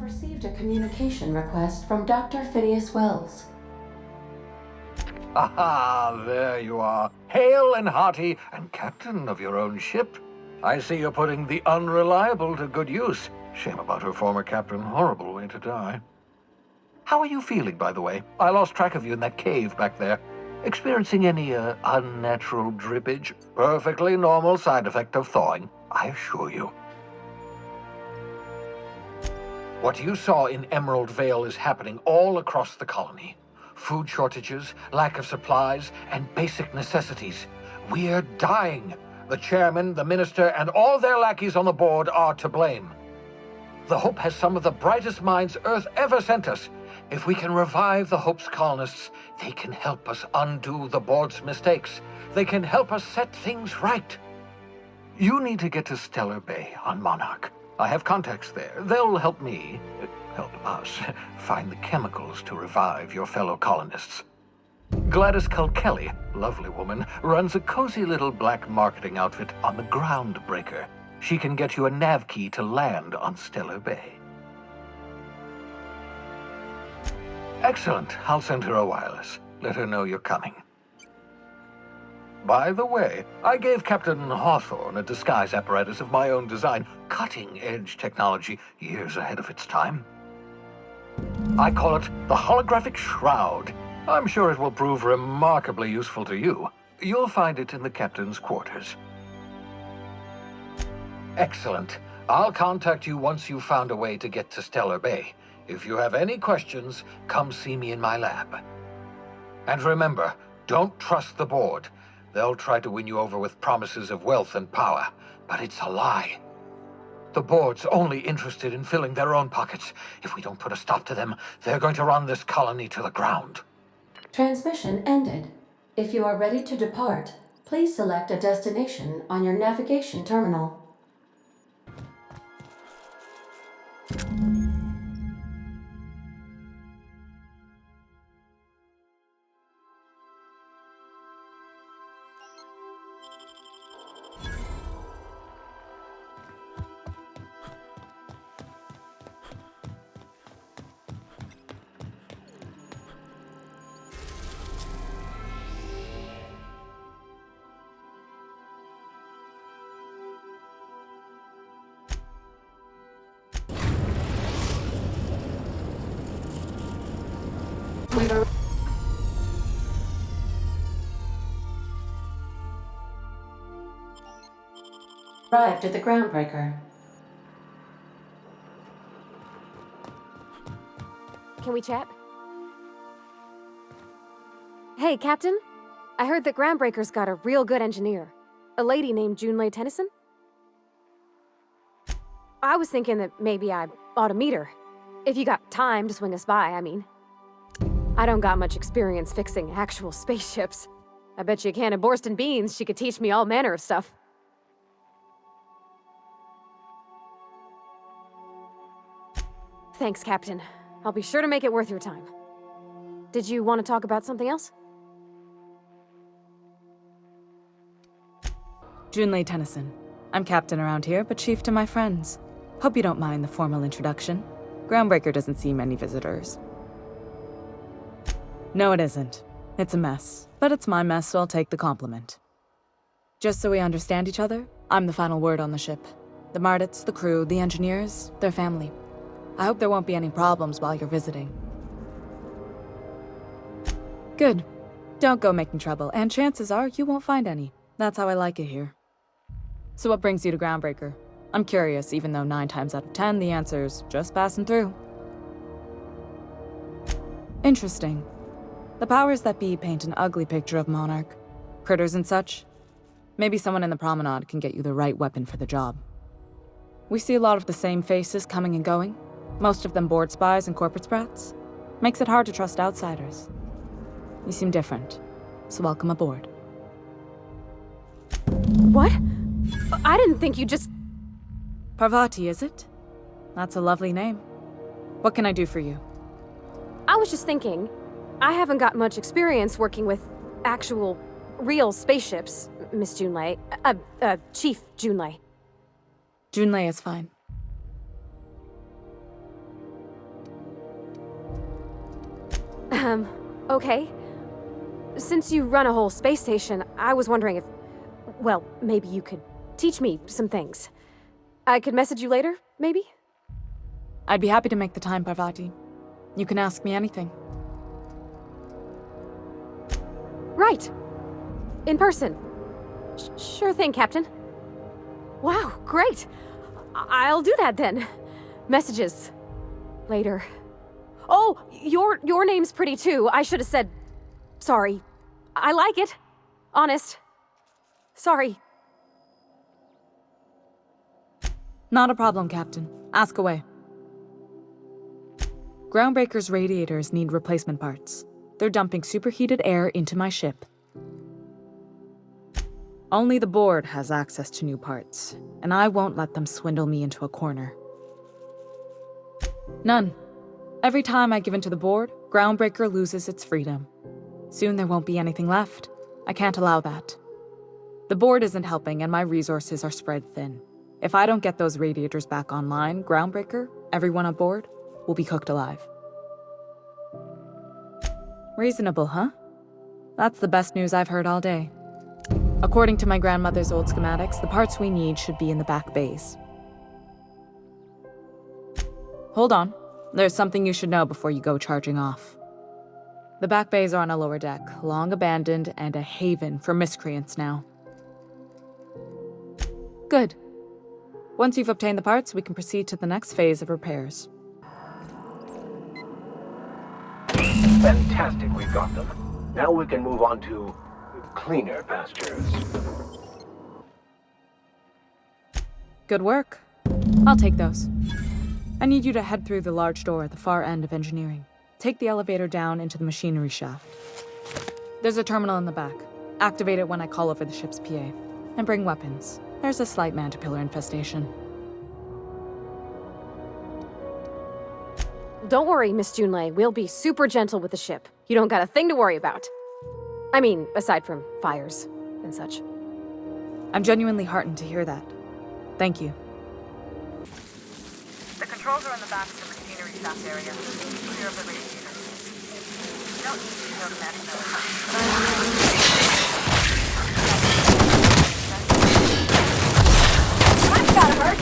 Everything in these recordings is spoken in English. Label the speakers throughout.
Speaker 1: received a communication request from Dr. Phineas Wells.
Speaker 2: Aha, there you are. Hale and hearty, and captain of your own ship. I see you're putting the unreliable to good use. Shame about her former captain. Horrible way to die. How are you feeling, by the way? I lost track of you in that cave back there. Experiencing any, unnatural drippage? Perfectly normal side effect of thawing, I assure you. What you saw in Emerald Vale is happening all across the colony. Food shortages, lack of supplies, and basic necessities. We're dying. The chairman, the minister, and all their lackeys on the board are to blame. The Hope has some of the brightest minds Earth ever sent us. If we can revive the Hope's colonists, they can help us undo the board's mistakes. They can help us set things right. You need to get to Stellar Bay on Monarch. I have contacts there. They'll help me, help us, find the chemicals to revive your fellow colonists. Gladys Kelly, lovely woman, runs a cozy little black marketing outfit on the Groundbreaker. She can get you a nav key to land on Stellar Bay. Excellent. I'll send her a wireless. Let her know you're coming. By the way, I gave Captain Hawthorne a disguise apparatus of my own design, cutting-edge technology, years ahead of its time. I call it the Holographic Shroud. I'm sure it will prove remarkably useful to you. You'll find it in the captain's quarters. Excellent. I'll contact you once you've found a way to get to Stellar Bay. If you have any questions, come see me in my lab. And remember, don't trust the board. They'll try to win you over with promises of wealth and power, but it's a lie. The board's only interested in filling their own pockets. If we don't put a stop to them, they're going to run this colony to the ground.
Speaker 1: Transmission ended. If you are ready to depart, please select a destination on your navigation terminal. We've arrived at the Groundbreaker.
Speaker 3: Can we chat? Hey, Captain. I heard that Groundbreaker's got a real good engineer. A lady named Junlei Tennyson. I was thinking that maybe I ought to meet her. If you got time to swing us by, I mean. I don't got much experience fixing actual spaceships. I bet you a can of Borston beans she could teach me all manner of stuff. Thanks, Captain. I'll be sure to make it worth your time. Did you want to talk about something else?
Speaker 4: Junlei Tennyson. I'm captain around here, but chief to my friends. Hope you don't mind the formal introduction. Groundbreaker doesn't see many visitors. No, it isn't. It's a mess. But it's my mess, so I'll take the compliment. Just so we understand each other, I'm the final word on the ship. The Mardits, the crew, the engineers, their family. I hope there won't be any problems while you're visiting. Good. Don't go making trouble, and chances are you won't find any. That's how I like it here. So what brings you to Groundbreaker? I'm curious, even though 9 times out of 10 the answer's just passing through. Interesting. The powers that be paint an ugly picture of Monarch. Critters and such. Maybe someone in the promenade can get you the right weapon for the job. We see a lot of the same faces coming and going. Most of them board spies and corporate sprats. Makes it hard to trust outsiders. You seem different, so welcome aboard.
Speaker 3: What? I didn't think you just...
Speaker 4: Parvati, is it? That's a lovely name. What can I do for you?
Speaker 3: I was just thinking, I haven't got much experience working with actual, real spaceships, Miss Junlei. Chief Junlei.
Speaker 4: Junlei is fine.
Speaker 3: Okay. Since you run a whole space station, I was wondering if... Well, maybe you could teach me some things. I could message you later, maybe?
Speaker 4: I'd be happy to make the time, Parvati. You can ask me anything.
Speaker 3: Right. In person. Sure thing, Captain. Wow, great. I'll do that then. Messages. Later. Oh, your name's pretty too. I should have said... Sorry. I like it. Honest. Sorry.
Speaker 4: Not a problem, Captain. Ask away. Groundbreaker's radiators need replacement parts. They're dumping superheated air into my ship. Only the board has access to new parts, and I won't let them swindle me into a corner. None. Every time I give in to the board, Groundbreaker loses its freedom. Soon there won't be anything left. I can't allow that. The board isn't helping, and my resources are spread thin. If I don't get those radiators back online, Groundbreaker, everyone on board, will be cooked alive. Reasonable, huh? That's the best news I've heard all day. According to my grandmother's old schematics, the parts we need should be in the back bays. Hold on. There's something you should know before you go charging off. The back bays are on a lower deck, long abandoned and a haven for miscreants now. Good. Once you've obtained the parts, we can proceed to the next phase of repairs.
Speaker 5: Fantastic, we've got them. Now we can move on to cleaner pastures.
Speaker 4: Good work. I'll take those. I need you to head through the large door at the far end of engineering. Take the elevator down into the machinery shaft. There's a terminal in the back. Activate it when I call over the ship's PA. And bring weapons. There's a slight mantipillar infestation.
Speaker 3: Don't worry, Miss Junlei. We'll be super gentle with the ship. You don't got a thing to worry about. I mean, aside from fires and such.
Speaker 4: I'm genuinely heartened to hear that. Thank you.
Speaker 6: The controls are in the back of the machinery shaft area. Clear of the radiators. You don't need to go to national.
Speaker 3: I've got hurt!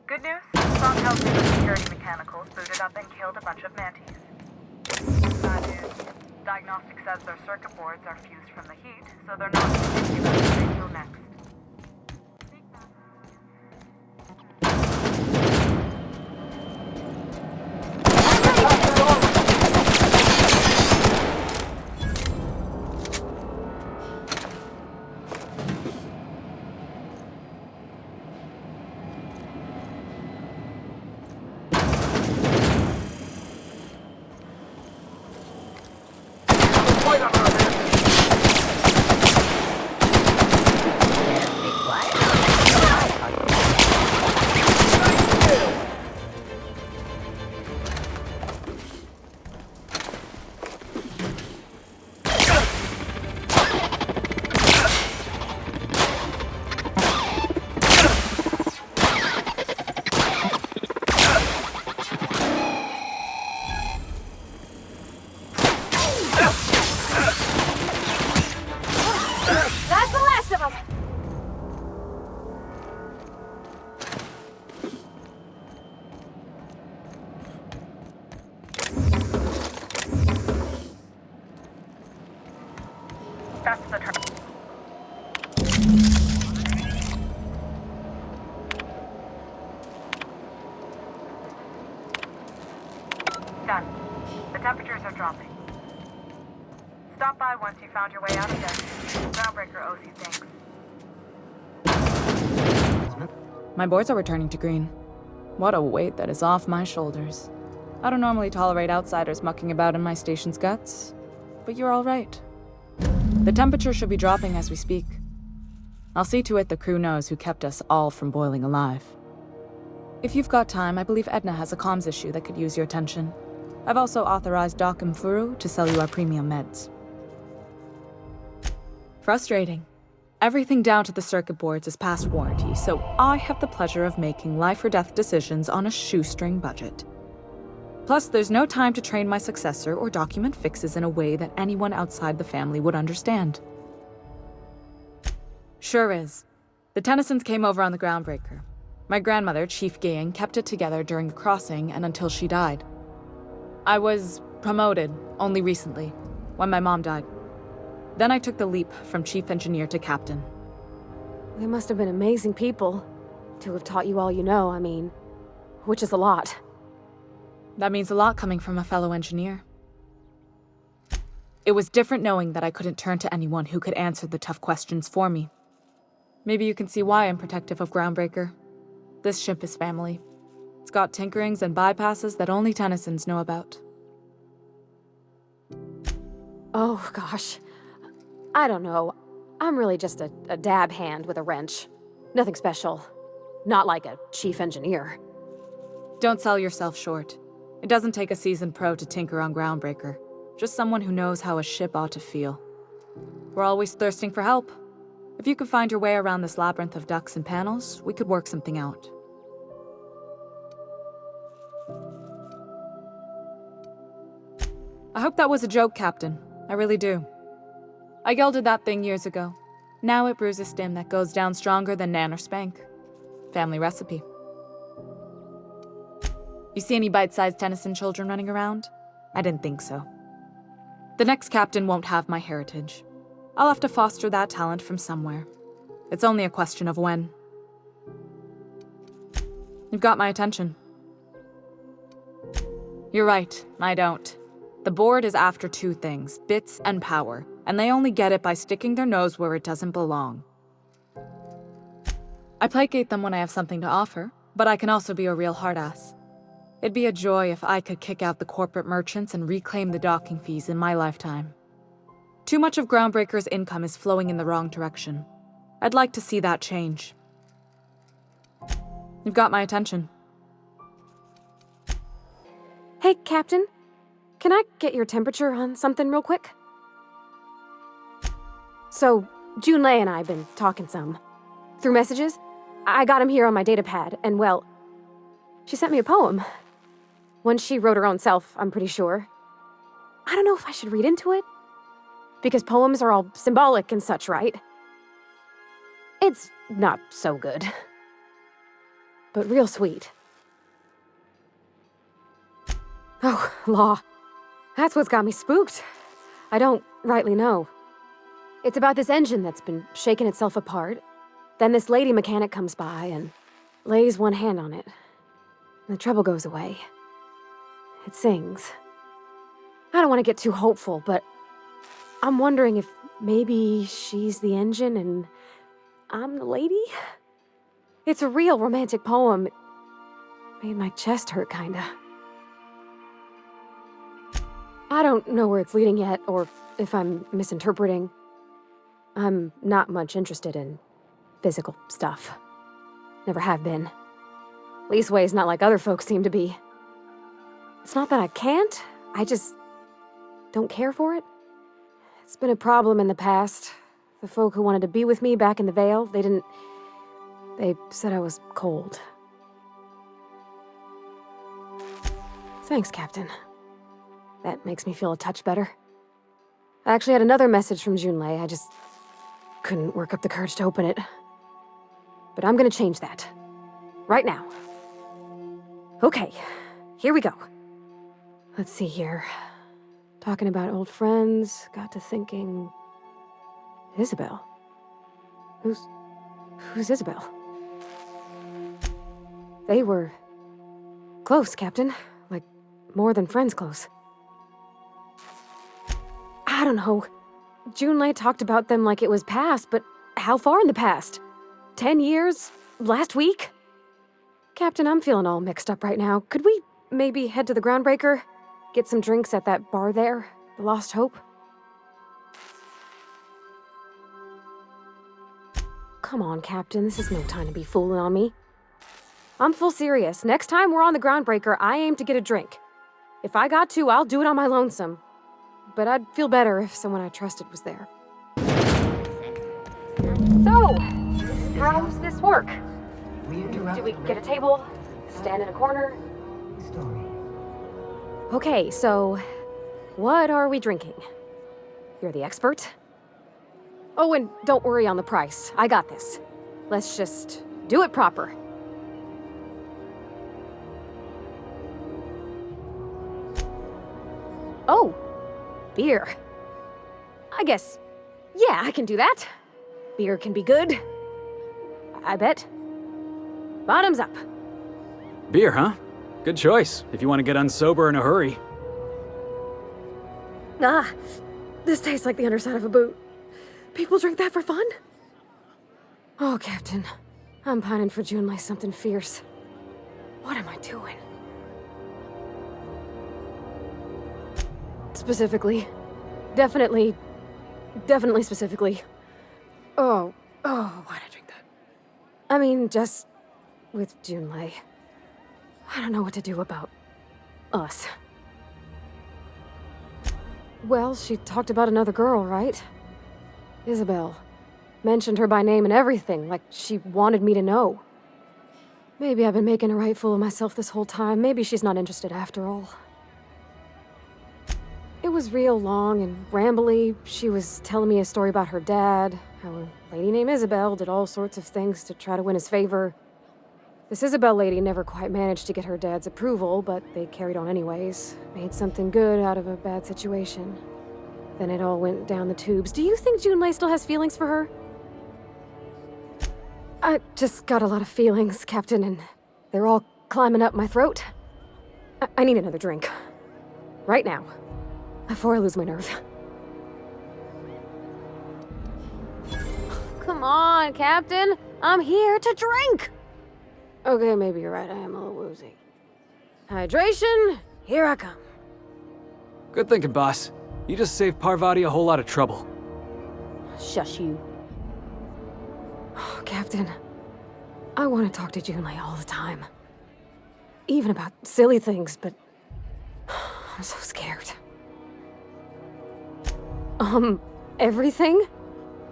Speaker 6: Good news? Some held security mechanicals booted up and killed a bunch of mantis. Bad news. Diagnostic says their circuit boards are fused from the heat, so they're not thinking about what they do next.
Speaker 3: That's the last of them!
Speaker 6: That's the turn. Done. The temperatures are dropping. Stop by once you found your way out of there. Groundbreaker owes you thanks.
Speaker 4: My boards are returning to green. What a weight that is off my shoulders. I don't normally tolerate outsiders mucking about in my station's guts, but you're all right. The temperature should be dropping as we speak. I'll see to it the crew knows who kept us all from boiling alive. If you've got time, I believe Edna has a comms issue that could use your attention. I've also authorized Doc and Furu to sell you our premium meds. Frustrating. Everything down to the circuit boards is past warranty, so I have the pleasure of making life or death decisions on a shoestring budget. Plus, there's no time to train my successor or document fixes in a way that anyone outside the family would understand. Sure is. The Tennysons came over on the Groundbreaker. My grandmother, Chief Gayan, kept it together during the crossing and until she died. I was promoted only recently, when my mom died. Then I took the leap from chief engineer to captain.
Speaker 3: They must have been amazing people to have taught you all you know, I mean, which is a lot.
Speaker 4: That means a lot coming from a fellow engineer. It was different knowing that I couldn't turn to anyone who could answer the tough questions for me. Maybe you can see why I'm protective of Groundbreaker. This ship is family. It's got tinkerings and bypasses that only Tennysons know about.
Speaker 3: Oh, gosh. I don't know. I'm really just a dab hand with a wrench. Nothing special. Not like a chief engineer.
Speaker 4: Don't sell yourself short. It doesn't take a seasoned pro to tinker on Groundbreaker. Just someone who knows how a ship ought to feel. We're always thirsting for help. If you could find your way around this labyrinth of ducts and panels, we could work something out. I hope that was a joke, Captain. I really do. I gelded that thing years ago. Now it brews a stim that goes down stronger than Nan or Spank. Family recipe. You see any bite-sized Tennyson children running around? I didn't think so. The next captain won't have my heritage. I'll have to foster that talent from somewhere. It's only a question of when. You've got my attention. You're right, I don't. The board is after two things, bits and power, and they only get it by sticking their nose where it doesn't belong. I placate them when I have something to offer, but I can also be a real hard-ass. It'd be a joy if I could kick out the corporate merchants and reclaim the docking fees in my lifetime. Too much of Groundbreaker's income is flowing in the wrong direction. I'd like to see that change. You've got my attention.
Speaker 3: Hey, Captain. Can I get your temperature on something real quick? So, Junlei and I have been talking some. Through messages, I got him here on my datapad, and well, she sent me a poem. One she wrote her own self, I'm pretty sure. I don't know if I should read into it. Because poems are all symbolic and such, right? It's not so good. But real sweet. Oh, law. That's what's got me spooked. I don't rightly know. It's about this engine that's been shaking itself apart. Then this lady mechanic comes by and lays one hand on it. And the trouble goes away. It sings. I don't want to get too hopeful, but I'm wondering if maybe she's the engine and I'm the lady? It's a real romantic poem. It made my chest hurt, kinda. I don't know where it's leading yet, or if I'm misinterpreting. I'm not much interested in physical stuff. Never have been. Leastways, not like other folks seem to be. It's not that I can't, I just don't care for it. It's been a problem in the past. The folk who wanted to be with me back in the Vale, they said I was cold. Thanks, Captain. That makes me feel a touch better. I actually had another message from Junlei, I just couldn't work up the courage to open it. But I'm gonna change that. Right now. Okay, here we go. Let's see here. Talking about old friends, got to thinking... Isabel? Who's Isabel? They were... close, Captain. Like, more than friends close. I don't know. Junlei talked about them like it was past, but how far in the past? 10 years? Last week? Captain, I'm feeling all mixed up right now. Could we maybe head to the Groundbreaker? Get some drinks at that bar there? The Lost Hope? Come on, Captain. This is no time to be fooling on me. I'm full serious. Next time we're on the Groundbreaker, I aim to get a drink. If I got to, I'll do it on my lonesome. But I'd feel better if someone I trusted was there. So, how's this work? Do we get a table? Stand in a corner? Okay, so what are we drinking? You're the expert? Oh, and don't worry on the price. I got this. Let's just do it proper. Oh, beer. I guess, yeah, I can do that. Beer can be good. I bet. Bottoms up.
Speaker 7: Beer, huh? Good choice, if you want to get unsober in a hurry.
Speaker 3: Ah, this tastes like the underside of a boot. People drink that for fun? Oh, Captain. I'm pining for Junlei something fierce. What am I doing? Specifically. Definitely specifically. Oh, why'd I drink that? I mean, just with Junlei. I don't know what to do about us. Well, she talked about another girl, right? Isabel. Mentioned her by name and everything, like she wanted me to know. Maybe I've been making a right fool of myself this whole time. Maybe she's not interested after all. It was real long and rambly. She was telling me a story about her dad, how a lady named Isabel did all sorts of things to try to win his favor. This Isabel lady never quite managed to get her dad's approval, but they carried on anyways. Made something good out of a bad situation. Then it all went down the tubes. Do you think Junlei still has feelings for her? I just got a lot of feelings, Captain, and they're all climbing up my throat. I need another drink. Right now. Before I lose my nerve. Come on, Captain! I'm here to drink! Okay, maybe you're right, I am a little woozy. Hydration, here I come.
Speaker 7: Good thinking, boss. You just saved Parvati a whole lot of trouble.
Speaker 3: Shush you. Captain, I want to talk to Junlei all the time. Even about silly things, but I'm so scared. Everything?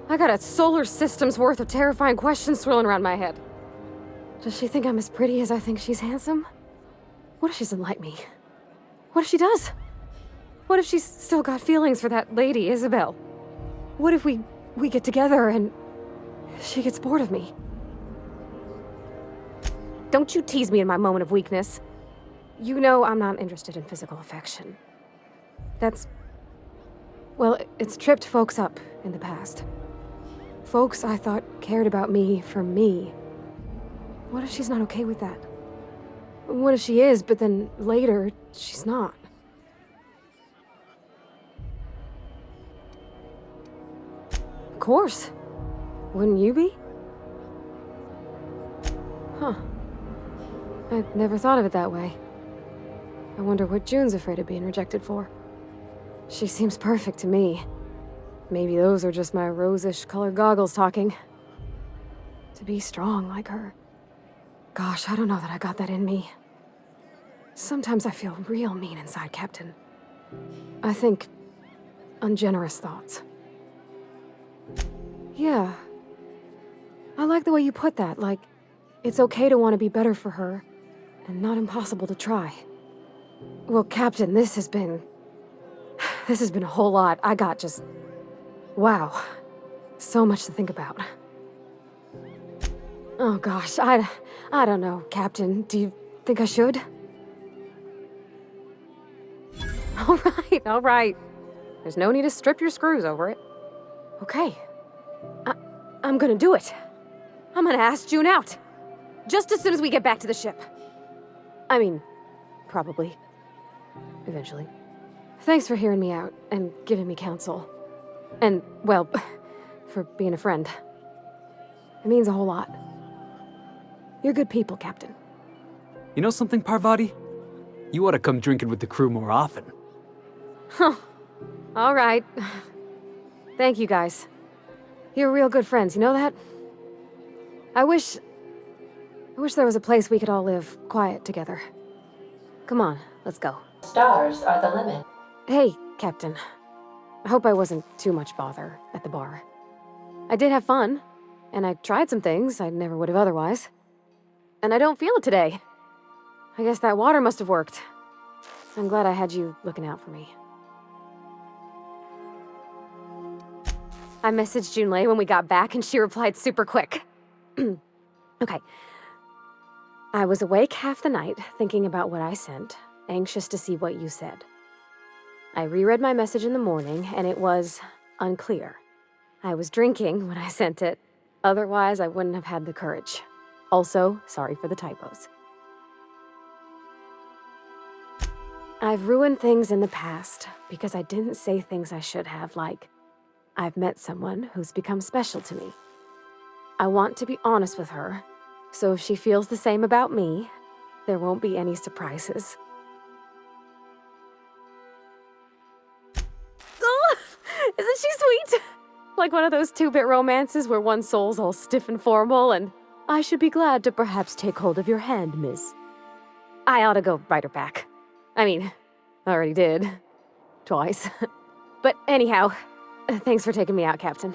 Speaker 3: I got a solar system's worth of terrifying questions swirling around my head. Does she think I'm as pretty as I think she's handsome? What if she doesn't like me? What if she does? What if she's still got feelings for that lady, Isabel? What if we get together and she gets bored of me? Don't you tease me in my moment of weakness. You know I'm not interested in physical affection. Well, it's tripped folks up in the past. Folks I thought cared about me for me. What if she's not okay with that? What if she is, but then later, she's not? Of course. Wouldn't you be? Huh. I'd never thought of it that way. I wonder what June's afraid of being rejected for. She seems perfect to me. Maybe those are just my rosish colored goggles talking. To be strong like her. Gosh, I don't know that I got that in me. Sometimes I feel real mean inside, Captain. I think ungenerous thoughts. Yeah. I like the way you put that, like, it's okay to want to be better for her, and not impossible to try. Well, Captain, this has been a whole lot. I got just... wow. So much to think about. Oh gosh, I don't know, Captain. Do you think I should? All right. There's no need to strip your screws over it. Okay. I'm gonna do it. I'm gonna ask June out. Just as soon as we get back to the ship. I mean, probably. eventually. Thanks for hearing me out and giving me counsel. And, well, for being a friend. It means a whole lot. You're good people, Captain.
Speaker 7: You know something, Parvati? You ought to come drinking with the crew more often.
Speaker 3: Huh. All right. Thank you, guys. You're real good friends, you know that? I wish there was a place we could all live quiet together. Come on, let's go.
Speaker 1: Stars are the limit.
Speaker 3: Hey, Captain. I hope I wasn't too much bother at the bar. I did have fun, and I tried some things I never would have otherwise. And I don't feel it today. I guess that water must have worked. I'm glad I had you looking out for me. I messaged Junlei when we got back, and she replied super quick. Okay. I was awake half the night, thinking about what I sent, anxious to see what you said. I reread my message in the morning, and it was unclear. I was drinking when I sent it. Otherwise, I wouldn't have had the courage. Also, sorry for the typos. I've ruined things in the past because I didn't say things I should have, like, I've met someone who's become special to me. I want to be honest with her, so if she feels the same about me, there won't be any surprises. Oh, isn't she sweet? Like one of those 2-bit romances where one soul's all stiff and formal and, I should be glad to perhaps take hold of your hand, miss. I ought to go write her back. I mean, I already did. Twice. But anyhow, thanks for taking me out, Captain.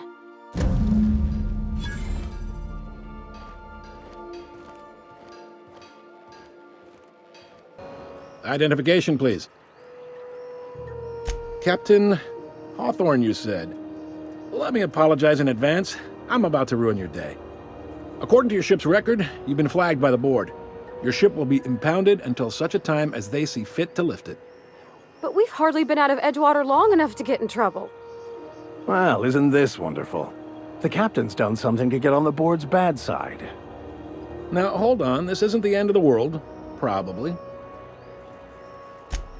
Speaker 8: Identification, please. Captain Hawthorne, you said. Let me apologize in advance. I'm about to ruin your day. According to your ship's record, you've been flagged by the board. Your ship will be impounded until such a time as they see fit to lift it.
Speaker 3: But we've hardly been out of Edgewater long enough to get in trouble.
Speaker 5: Well, isn't this wonderful? The captain's done something to get on the board's bad side.
Speaker 8: Now, hold on. This isn't the end of the world. Probably.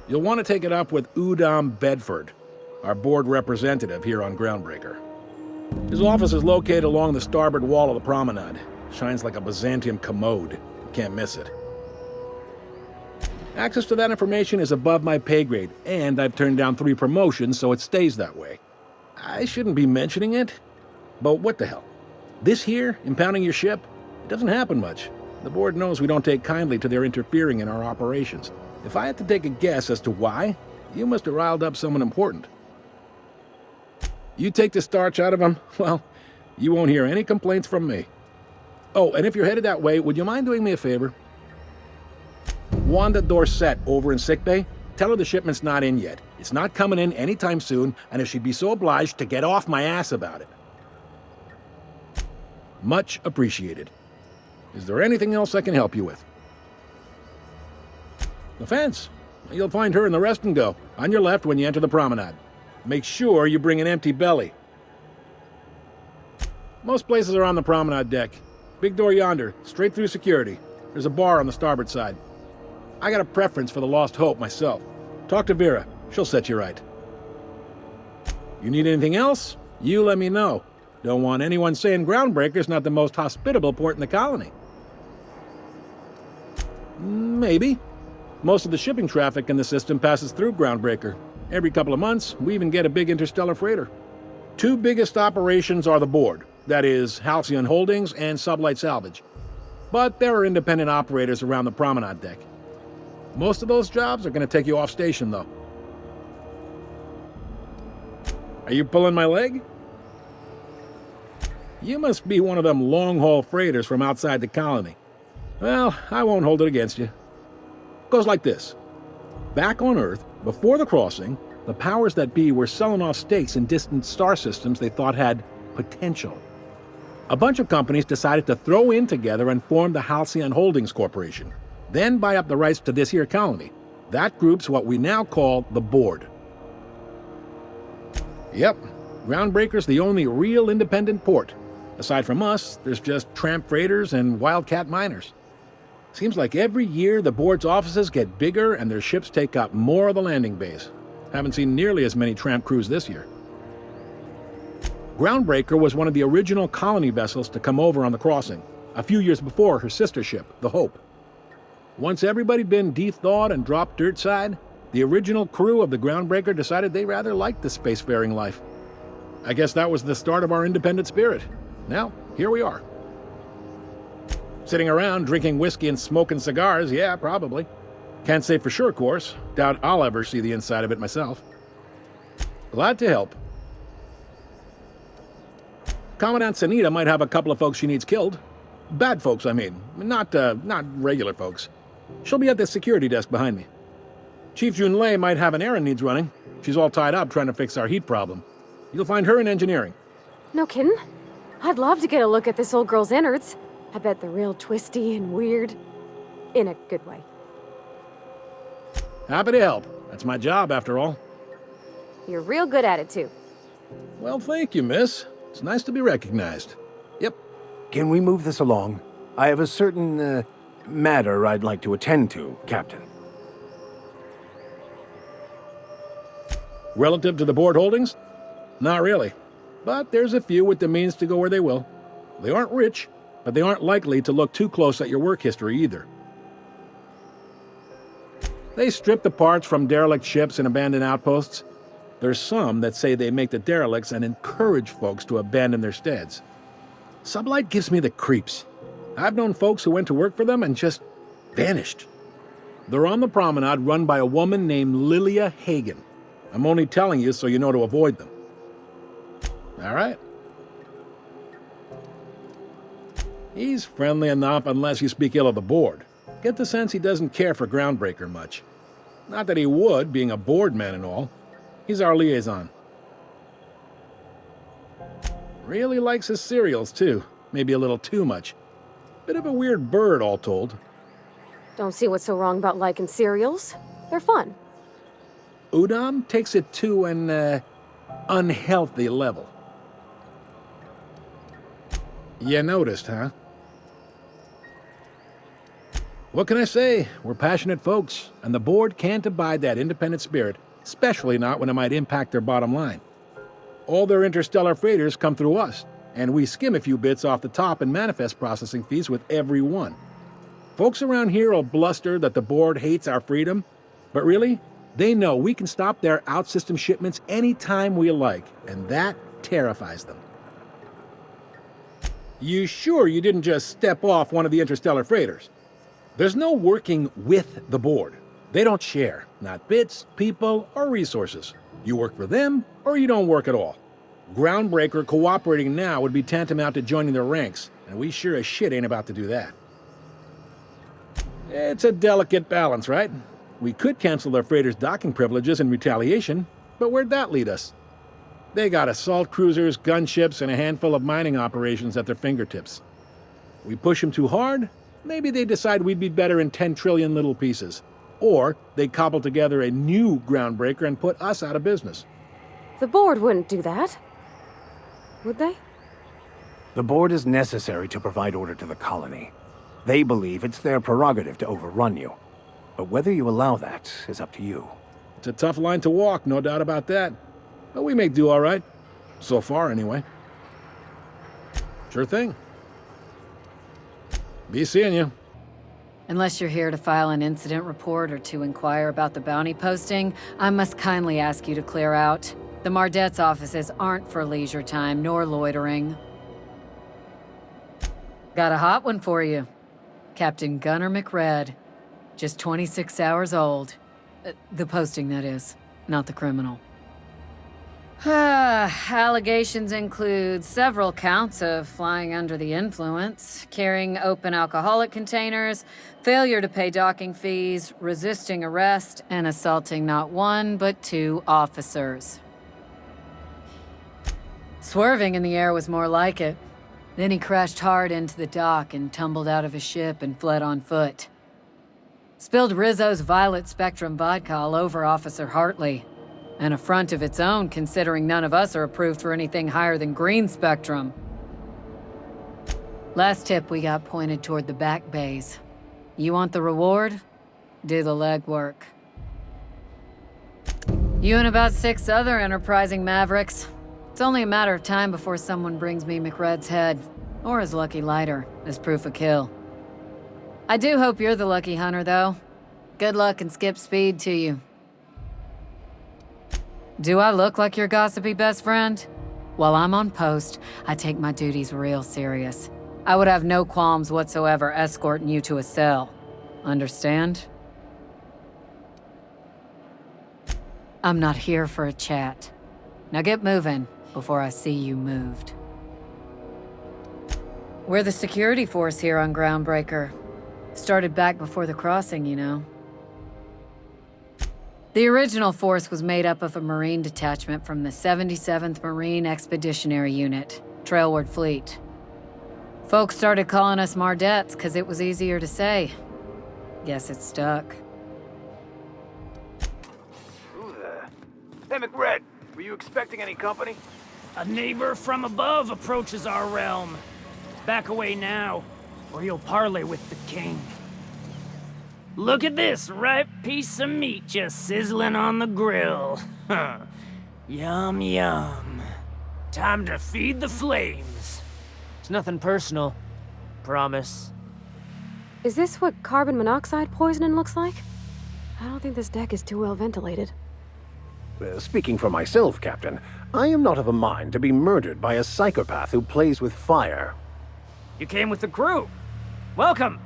Speaker 8: You'll want to take it up with Udom Bedford, our board representative here on Groundbreaker. His office is located along the starboard wall of the promenade. Shines like a Byzantium commode. Can't miss it. Access to that information is above my pay grade, and I've turned down 3 promotions, so it stays that way. I shouldn't be mentioning it, but what the hell? This here, impounding your ship, it doesn't happen much. The board knows we don't take kindly to their interfering in our operations. If I had to take a guess as to why, you must have riled up someone important. You take the starch out of them, well, you won't hear any complaints from me. Oh, and if you're headed that way, would you mind doing me a favor? Wanda Dorset over in sickbay, tell her the shipment's not in yet. It's not coming in anytime soon, and if she'd be so obliged to get off my ass about it. Much appreciated. Is there anything else I can help you with? The fence. You'll find her in the rest and go, on your left when you enter the promenade. Make sure you bring an empty belly. Most places are on the promenade deck. Big door yonder, straight through security. There's a bar on the starboard side. I got a preference for the Lost Hope myself. Talk to Vera. She'll set you right. You need anything else? You let me know. Don't want anyone saying Groundbreaker's not the most hospitable port in the colony. Maybe. Most of the shipping traffic in the system passes through Groundbreaker. Every couple of months, we even get a big interstellar freighter. 2 biggest operations are the board. That is, Halcyon Holdings and Sublight Salvage. But there are independent operators around the promenade deck. Most of those jobs are going to take you off station, though. Are you pulling my leg? You must be one of them long-haul freighters from outside the colony. Well, I won't hold it against you. Goes like this. Back on Earth, before the crossing, the powers that be were selling off stakes in distant star systems they thought had potential. A bunch of companies decided to throw in together and form the Halcyon Holdings Corporation, then buy up the rights to this here colony. That group's what we now call the Board. Yep, Groundbreaker's the only real independent port. Aside from us, there's just tramp freighters and wildcat miners. Seems like every year the board's offices get bigger and their ships take up more of the landing base. Haven't seen nearly as many tramp crews this year. Groundbreaker was one of the original colony vessels to come over on the crossing, a few years before her sister ship, the Hope. Once everybody'd been de-thawed and dropped dirt side, the original crew of the Groundbreaker decided they rather liked the spacefaring life. I guess that was the start of our independent spirit. Now, here we are. Sitting around drinking whiskey and smoking cigars, yeah, probably. Can't say for sure, of course. Doubt I'll ever see the inside of it myself. Glad to help. Commandant Sanita might have a couple of folks she needs killed. Bad folks, I mean. Not regular folks. She'll be at the security desk behind me. Chief Junlei might have an errand needs running. She's all tied up trying to fix our heat problem. You'll find her in engineering.
Speaker 3: No kidding? I'd love to get a look at this old girl's innards. I bet they're real twisty and weird. In a good way.
Speaker 8: Happy to help. That's my job, after all.
Speaker 3: You're real good at it, too.
Speaker 8: Well, thank you, miss. It's nice to be recognized. Yep.
Speaker 5: Can we move this along? I have a certain, matter I'd like to attend to, Captain.
Speaker 8: Relative to the board holdings? Not really. But there's a few with the means to go where they will. They aren't rich, but they aren't likely to look too close at your work history either. They strip the parts from derelict ships and abandoned outposts. There's some that say they make the derelicts and encourage folks to abandon their steads. Sublight gives me the creeps. I've known folks who went to work for them and just vanished. They're on the promenade run by a woman named Lilia Hagen. I'm only telling you so you know to avoid them. All right. He's friendly enough unless you speak ill of the board. Get the sense he doesn't care for Groundbreaker much. Not that he would, being a board man and all. He's our liaison. Really likes his cereals, too. Maybe a little too much. Bit of a weird bird, all told.
Speaker 3: Don't see what's so wrong about liking cereals. They're fun.
Speaker 8: Udon takes it to an, unhealthy level. You noticed, huh? What can I say? We're passionate folks, and the board can't abide that independent spirit, especially not when it might impact their bottom line. All their interstellar freighters come through us, and we skim a few bits off the top in manifest processing fees with every one. Folks around here will bluster that the board hates our freedom, but really, they know we can stop their out-system shipments anytime we like, and that terrifies them. You sure you didn't just step off one of the interstellar freighters? There's no working with the board. They don't share, not bits, people, or resources. You work for them, or you don't work at all. Groundbreaker cooperating now would be tantamount to joining their ranks, and we sure as shit ain't about to do that. It's a delicate balance, right? We could cancel their freighters' docking privileges in retaliation, but where'd that lead us? They got assault cruisers, gunships, and a handful of mining operations at their fingertips. We push them too hard, maybe they decide we'd be better in 10 trillion little pieces. Or they cobble together a new Groundbreaker and put us out of business.
Speaker 3: The board wouldn't do that. Would they?
Speaker 5: The board is necessary to provide order to the colony. They believe it's their prerogative to overrun you. But whether you allow that is up to you.
Speaker 8: It's a tough line to walk, no doubt about that. But we make do all right. So far, anyway. Sure thing. Be seeing you.
Speaker 9: Unless you're here to file an incident report or to inquire about the bounty posting, I must kindly ask you to clear out. The Mardet's offices aren't for leisure time nor loitering. Got a hot one for you. Captain Gunnar McRed. Just 26 hours old. The posting, that is, not the criminal. Allegations include several counts of flying under the influence, carrying open alcoholic containers, failure to pay docking fees, resisting arrest, and assaulting not one but 2 officers. Swerving in the air was more like it. Then he crashed hard into the dock and tumbled out of his ship and fled on foot. Spilled Rizzo's Violet Spectrum vodka all over Officer Hartley. An affront of its own, considering none of us are approved for anything higher than green spectrum. Last tip we got pointed toward the back bays. You want the reward? Do the legwork. You and about 6 other enterprising mavericks. It's only a matter of time before someone brings me McRed's head, or his lucky lighter, as proof of kill. I do hope you're the lucky hunter, though. Good luck and skip speed to you. Do I look like your gossipy best friend? While I'm on post, I take my duties real serious. I would have no qualms whatsoever escorting you to a cell. Understand? I'm not here for a chat. Now get moving before I see you moved. We're the security force here on Groundbreaker. Started back before the crossing, you know. The original force was made up of a Marine detachment from the 77th Marine Expeditionary Unit, Trailward Fleet. Folks started calling us Mardettes because it was easier to say. Guess it stuck.
Speaker 5: Who there? Hey, McRed, were you expecting any company?
Speaker 10: A neighbor from above approaches our realm. Back away now, or you'll parley with the king. Look at this ripe piece of meat just sizzling on the grill. Yum, yum. Time to feed the flames. It's nothing personal. Promise.
Speaker 3: Is this what carbon monoxide poisoning looks like? I don't think this deck is too well ventilated.
Speaker 5: Speaking for myself, Captain, I am not of a mind to be murdered by a psychopath who plays with fire.
Speaker 10: You came with the crew. Welcome.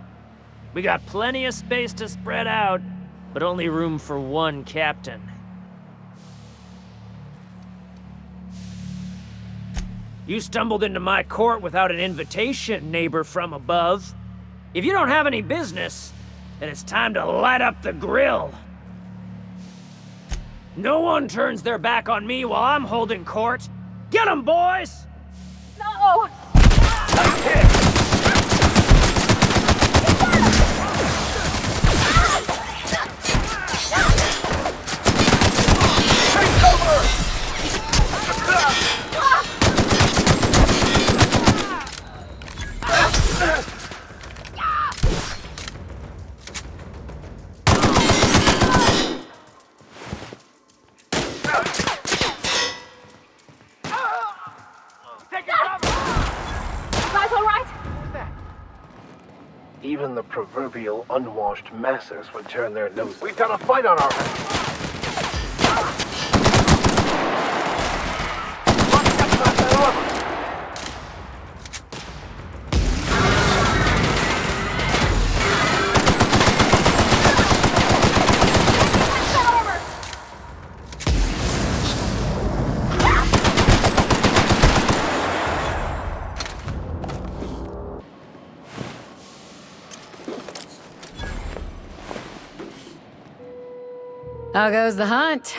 Speaker 10: We got plenty of space to spread out, but only room for one captain. You stumbled into my court without an invitation, neighbor from above. If you don't have any business, then it's time to light up the grill. No one turns their back on me while I'm holding court. Get 'em, boys!
Speaker 3: No!
Speaker 5: Nice hit! Take cover! Even the proverbial unwashed masses would turn their noses. We've got a fight on our hands.
Speaker 9: How goes the hunt?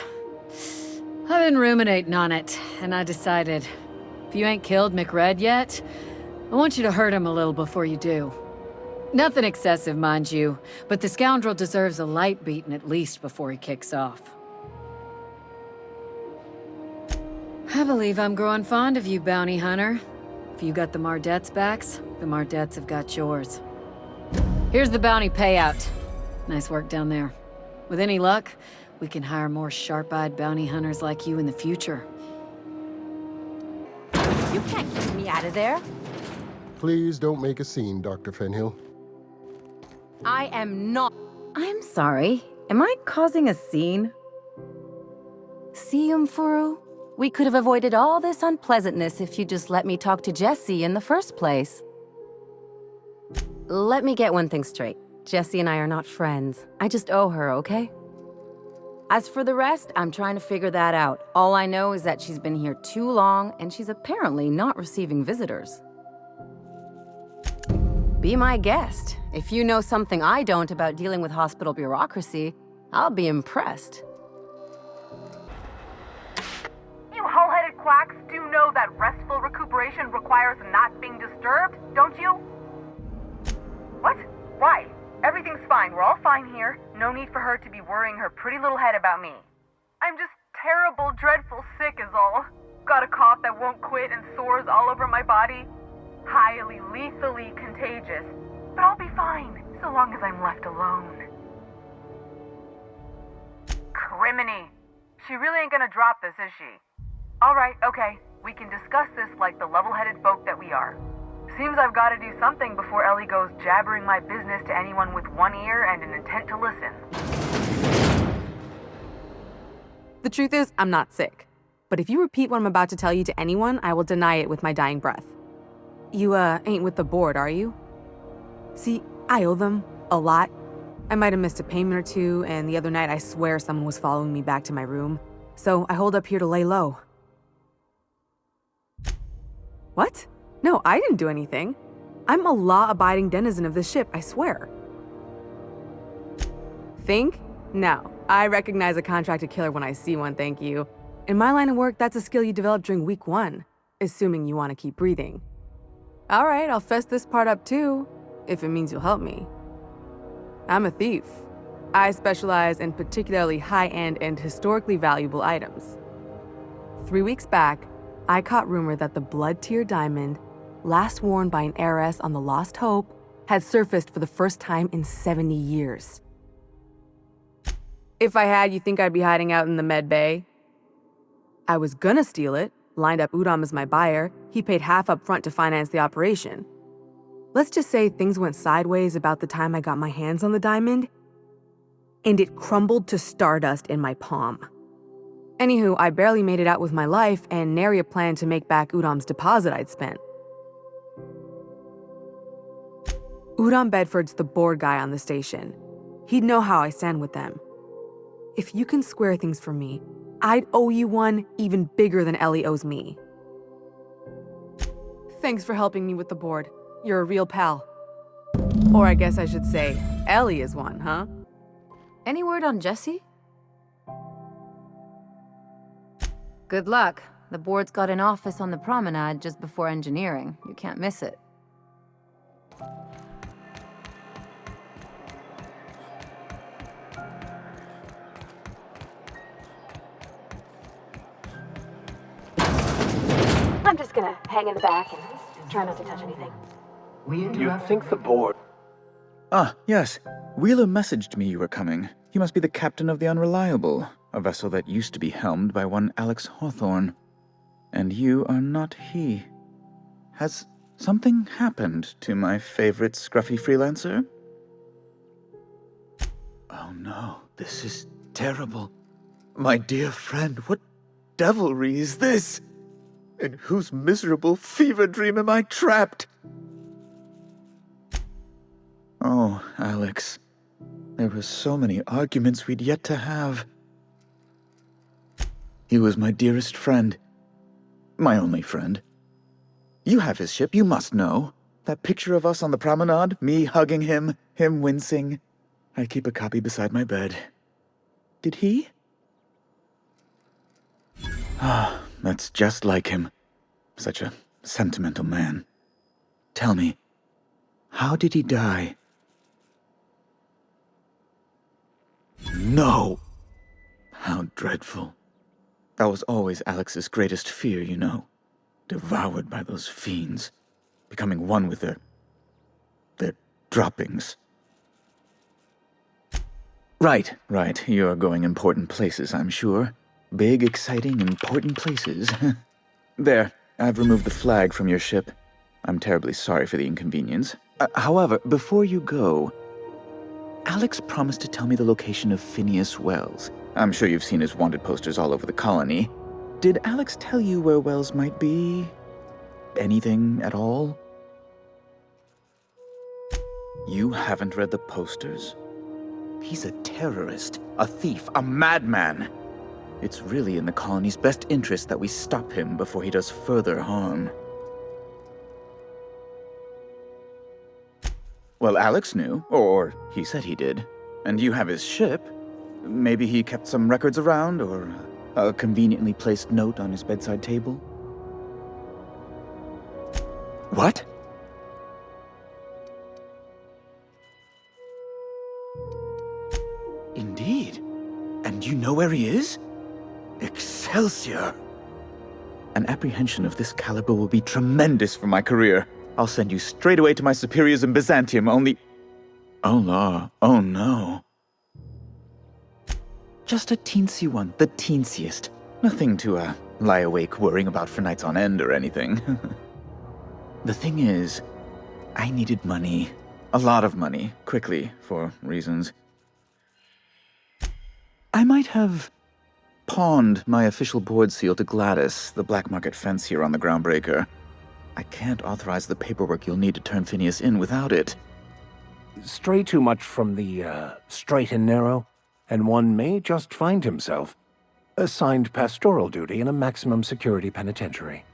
Speaker 9: I've been ruminating on it, and I decided, if you ain't killed McRed yet, I want you to hurt him a little before you do. Nothing excessive, mind you, but the scoundrel deserves a light beating at least before he kicks off. I believe I'm growing fond of you, bounty hunter. If you got the Mardettes' backs, the Mardettes have got yours. Here's the bounty payout. Nice work down there. With any luck, we can hire more sharp-eyed bounty hunters like you in the future.
Speaker 11: You can't keep me out of there.
Speaker 12: Please don't make a scene, Dr. Fenhill.
Speaker 11: I am not. I'm sorry. Am I causing a scene? See, Umfuru? We could have avoided all this unpleasantness if you just let me talk to Jesse in the first place. Let me get one thing straight. Jesse and I are not friends. I just owe her, okay? As for the rest, I'm trying to figure that out. All I know is that she's been here too long, and she's apparently not receiving visitors. Be my guest. If you know something I don't about dealing with hospital bureaucracy, I'll be impressed.
Speaker 6: You hull-headed quacks do know that restful recuperation requires not being disturbed, don't you? What? Why? Everything's fine. We're all fine here. No need for her to be worrying her pretty little head about me. I'm just terrible, dreadful sick is all. Got a cough that won't quit and sores all over my body. Highly, lethally contagious. But I'll be fine. so long as I'm left alone. Criminy! She really ain't gonna drop this, is she? Alright, okay. We can discuss this like the level-headed folk that we are. Seems I've gotta do something before Ellie goes jabbering my business to anyone with one ear and an intent to listen.
Speaker 4: The truth is, I'm not sick. But if you repeat what I'm about to tell you to anyone, I will deny it with my dying breath. You, ain't with the board, are you? See, I owe them a lot. I might have missed a payment or two, and the other night I swear someone was following me back to my room. So I hold up here to lay low. What? No, I didn't do anything. I'm a law-abiding denizen of this ship, I swear. Think? No. I recognize a contracted killer when I see one, thank you. In my line of work, that's a skill you develop during week 1, assuming you want to keep breathing. All right, I'll fess this part up too, if it means you'll help me. I'm a thief. I specialize in particularly high-end and historically valuable items. 3 weeks back, I caught rumor that the blood-tier diamond, last worn by an heiress on the Lost Hope, had surfaced for the first time in 70 years. If I had, you think I'd be hiding out in the med bay? I was gonna steal it, lined up Udom as my buyer. He paid half up front to finance the operation. Let's just say things went sideways about the time I got my hands on the diamond, and it crumbled to stardust in my palm. Anywho, I barely made it out with my life, and nary a plan to make back Udom's deposit I'd spent. Udom Bedford's the board guy on the station. He'd know how I stand with them. If you can square things for me, I'd owe you one even bigger than Ellie owes me. Thanks for helping me with the board. You're a real pal. Or I guess I should say, Ellie is one, huh?
Speaker 11: Any word on Jesse? Good luck. The board's got an office on the promenade just before engineering. You can't miss it.
Speaker 3: I'm just gonna hang in the back and try not to touch anything.
Speaker 5: You think the board...
Speaker 13: Ah, yes. Wheeler messaged me you were coming. He must be the captain of the Unreliable, a vessel that used to be helmed by one Alex Hawthorne. And you are not he. Has something happened to my favorite scruffy freelancer? Oh no, this is terrible. My dear friend, what devilry is this? In whose miserable fever dream am I trapped? Oh, Alex. There were so many arguments we'd yet to have. He was my dearest friend. My only friend. You have his ship, you must know. That picture of us on the promenade, me hugging him, him wincing. I keep a copy beside my bed. Did he? Ah, that's just like him. Such a sentimental man. Tell me, how did he die? No! How dreadful. That was always Alex's greatest fear, you know. Devoured by those fiends. Becoming one with their droppings. Right. You're going important places, I'm sure. Big, exciting, important places. There, I've removed the flag from your ship. I'm terribly sorry for the inconvenience. However, before you go, Alex promised to tell me the location of Phineas Wells. I'm sure you've seen his wanted posters all over the colony. Did Alex tell you where Wells might be? Anything at all? You haven't read the posters? He's a terrorist, a thief, a madman. It's really in the colony's best interest that we stop him before he does further harm. Well, Alex knew, or he said he did. And you have his ship. Maybe he kept some records around, or a conveniently placed note on his bedside table. What? Indeed. And you know where he is? Excelsior! An apprehension of this caliber will be tremendous for my career. I'll send you straight away to my superiors in Byzantium, only... Oh, la. Oh, no. Just a teensy one, the teensiest. Nothing to, lie awake worrying about for nights on end or anything. The thing is, I needed money. A lot of money, quickly, for reasons. I might have pawned my official board seal to Gladys, the black market fence here on the Groundbreaker. I can't authorize the paperwork you'll need to turn Phineas in without it.
Speaker 5: Stray too much from the, straight and narrow, and one may just find himself assigned pastoral duty in a maximum security penitentiary.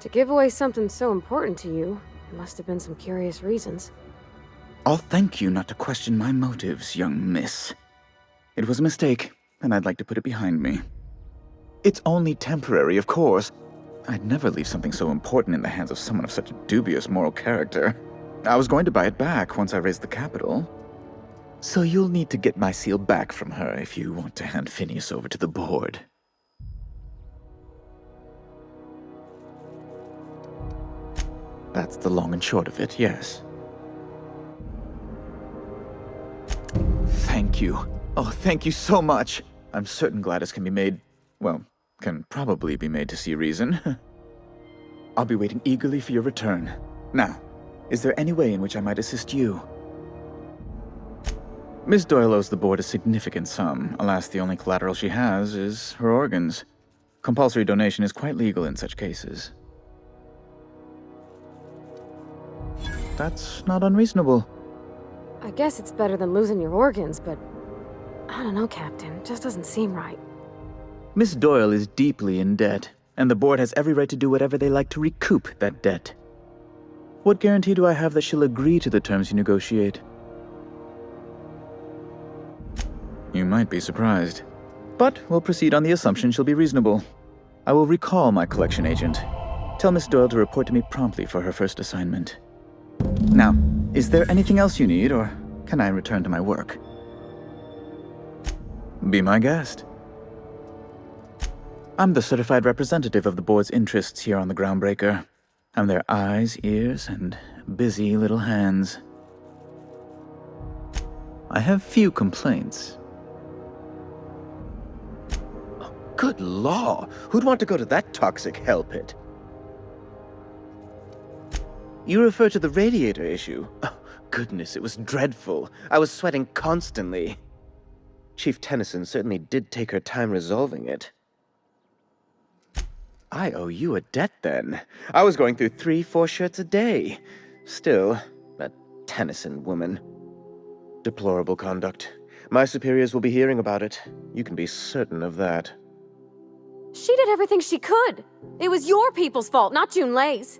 Speaker 3: To give away something so important to you, there must have been some curious reasons.
Speaker 13: I'll thank you not to question my motives, young miss. It was a mistake, and I'd like to put it behind me. It's only temporary, of course. I'd never leave something so important in the hands of someone of such a dubious moral character. I was going to buy it back once I raised the capital. So you'll need to get my seal back from her if you want to hand Phineas over to the board. That's the long and short of it, yes. Thank you. Oh, thank you so much. I'm certain Gladys can be made, well, can probably be made to see reason. I'll be waiting eagerly for your return. Now, is there any way in which I might assist you? Miss Doyle owes the board a significant sum. Alas, the only collateral she has is her organs. Compulsory donation is quite legal in such cases. That's not unreasonable.
Speaker 3: I guess it's better than losing your organs, but I don't know, Captain. It just doesn't seem right.
Speaker 13: Miss Doyle is deeply in debt, and the board has every right to do whatever they like to recoup that debt. What guarantee do I have that she'll agree to the terms you negotiate? You might be surprised. But we'll proceed on the assumption she'll be reasonable. I will recall my collection agent. Tell Miss Doyle to report to me promptly for her first assignment. Now, is there anything else you need, or can I return to my work? Be my guest. I'm the certified representative of the board's interests here on the Groundbreaker. I'm their eyes, ears, and busy little hands. I have few complaints.
Speaker 14: Oh, good law! Who'd want to go to that toxic hell pit? You refer to the radiator issue? Oh, goodness, it was dreadful. I was sweating constantly. Chief Tennyson certainly did take her time resolving it. I owe you a debt, then. I was going through 3-4 shirts a day. Still, that Tennyson woman. Deplorable conduct. My superiors will be hearing about it. You can be certain of that.
Speaker 3: She did everything she could. It was your people's fault, not Junlei's.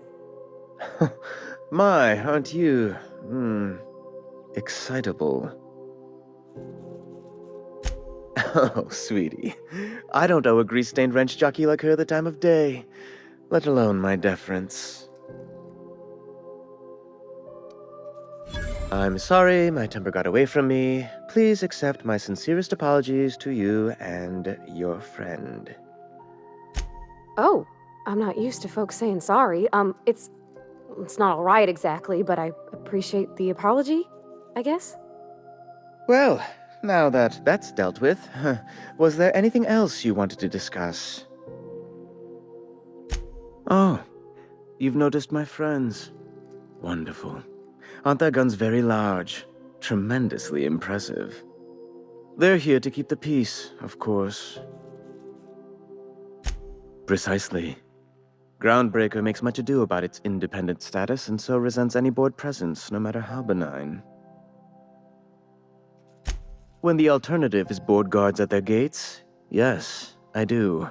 Speaker 14: My, aren't you, excitable. Oh, sweetie. I don't owe a grease-stained wrench jockey like her the time of day, let alone my deference. I'm sorry my temper got away from me. Please accept my sincerest apologies to you and your friend.
Speaker 3: Oh, I'm not used to folks saying sorry. It's not all right exactly, but I appreciate the apology, I guess?
Speaker 14: Well, now that that's dealt with, was there anything else you wanted to discuss? Oh, you've noticed my friends. Wonderful. Aren't their guns very large? Tremendously impressive. They're here to keep the peace, of course. Precisely. Groundbreaker makes much ado about its independent status and so resents any board presence, no matter how benign. When the alternative is board guards at their gates, yes, I do.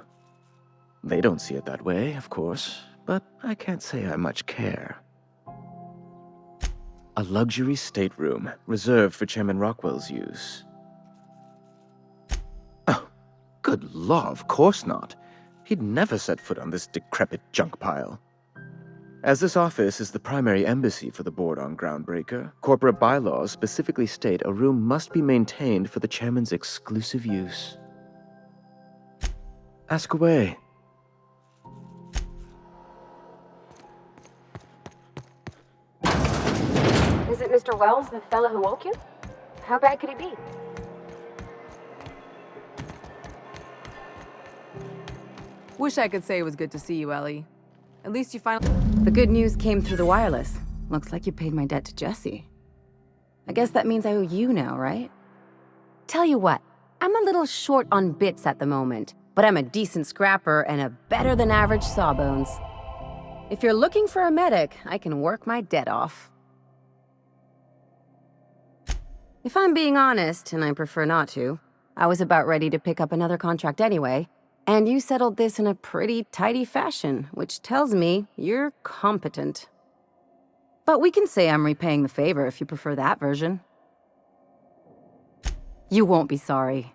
Speaker 14: They don't see it that way, of course, but I can't say I much care. A luxury stateroom reserved for Chairman Rockwell's use. Oh, good law, of course not. He'd never set foot on this decrepit junk pile. As this office is the primary embassy for the board on Groundbreaker, corporate bylaws specifically state a room must be maintained for the chairman's exclusive use. Ask away.
Speaker 3: Is it Isn't Mr. Wells the fella who woke you? How bad could he be?
Speaker 4: Wish I could say it was good to see you, Ellie. At least you finally...
Speaker 11: The good news came through the wireless. Looks like you paid my debt to Jesse. I guess that means I owe you now, right? Tell you what, I'm a little short on bits at the moment, but I'm a decent scrapper and a better-than-average sawbones. If you're looking for a medic, I can work my debt off. If I'm being honest, and I prefer not to, I was about ready to pick up another contract anyway, and you settled this in a pretty tidy fashion, which tells me you're competent. But we can say I'm repaying the favor if you prefer that version. You won't be sorry.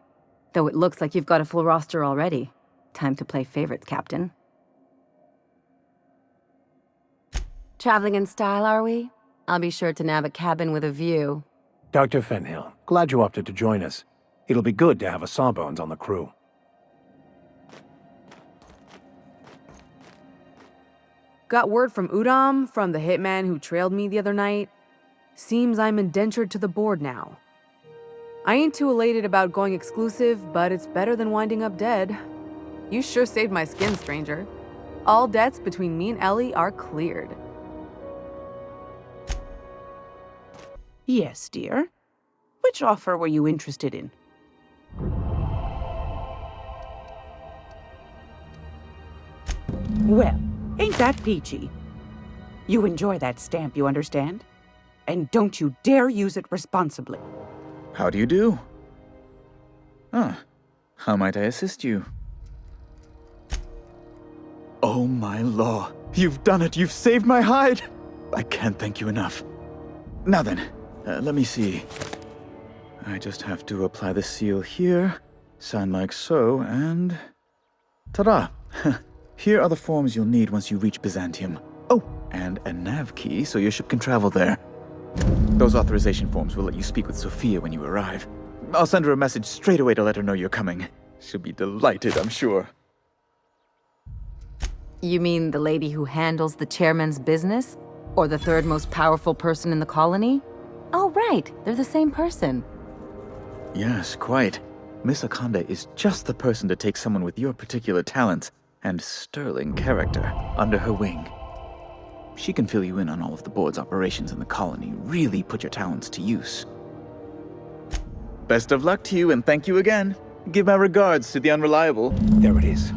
Speaker 11: Though it looks like you've got a full roster already. Time to play favorites, Captain. Traveling in style, are we? I'll be sure to nab a cabin with a view.
Speaker 5: Dr. Fenhill, glad you opted to join us. It'll be good to have a Sawbones on the crew.
Speaker 4: Got word from Udam, from the hitman who trailed me the other night. Seems I'm indentured to the board now. I ain't too elated about going exclusive, but it's better than winding up dead. You sure saved my skin, stranger. All debts between me and Ellie are cleared.
Speaker 15: Yes, dear. Which offer were you interested in? Well, ain't that peachy? You enjoy that stamp, you understand? And don't you dare use it responsibly.
Speaker 13: How do you do? Ah, how might I assist you? Oh my law, you've done it, you've saved my hide! I can't thank you enough. Now then, let me see. I just have to apply the seal here, sign like so, and... ta-da! Here are the forms you'll need once you reach Byzantium. Oh, and a nav key so your ship can travel there. Those authorization forms will let you speak with Sophia when you arrive. I'll send her a message straight away to let her know you're coming. She'll be delighted, I'm sure.
Speaker 11: You mean the lady who handles the chairman's business? Or the third most powerful person in the colony? Oh, right. They're the same person.
Speaker 13: Yes, quite. Miss Akonda is just the person to take someone with your particular talents and sterling character under her wing. She can fill you in on all of the board's operations in the colony, really put your talents to use. Best of luck to you, and thank you again. Give my regards to the Unreliable.
Speaker 5: There it is.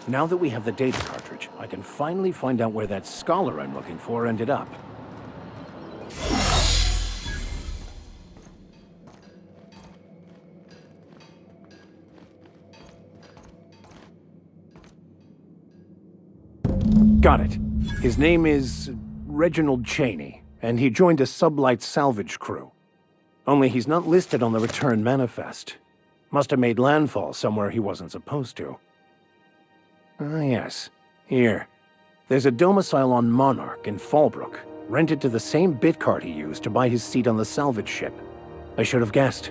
Speaker 5: Now that we have the data cartridge, I can finally find out where that scholar I'm looking for ended up. Got it. His name is Reginald Cheney, and he joined a sublight salvage crew. Only he's not listed on the return manifest. Must have made landfall somewhere he wasn't supposed to. Ah, yes. Here. There's a domicile on Monarch in Fallbrook, rented to the same bit card he used to buy his seat on the salvage ship. I should have guessed.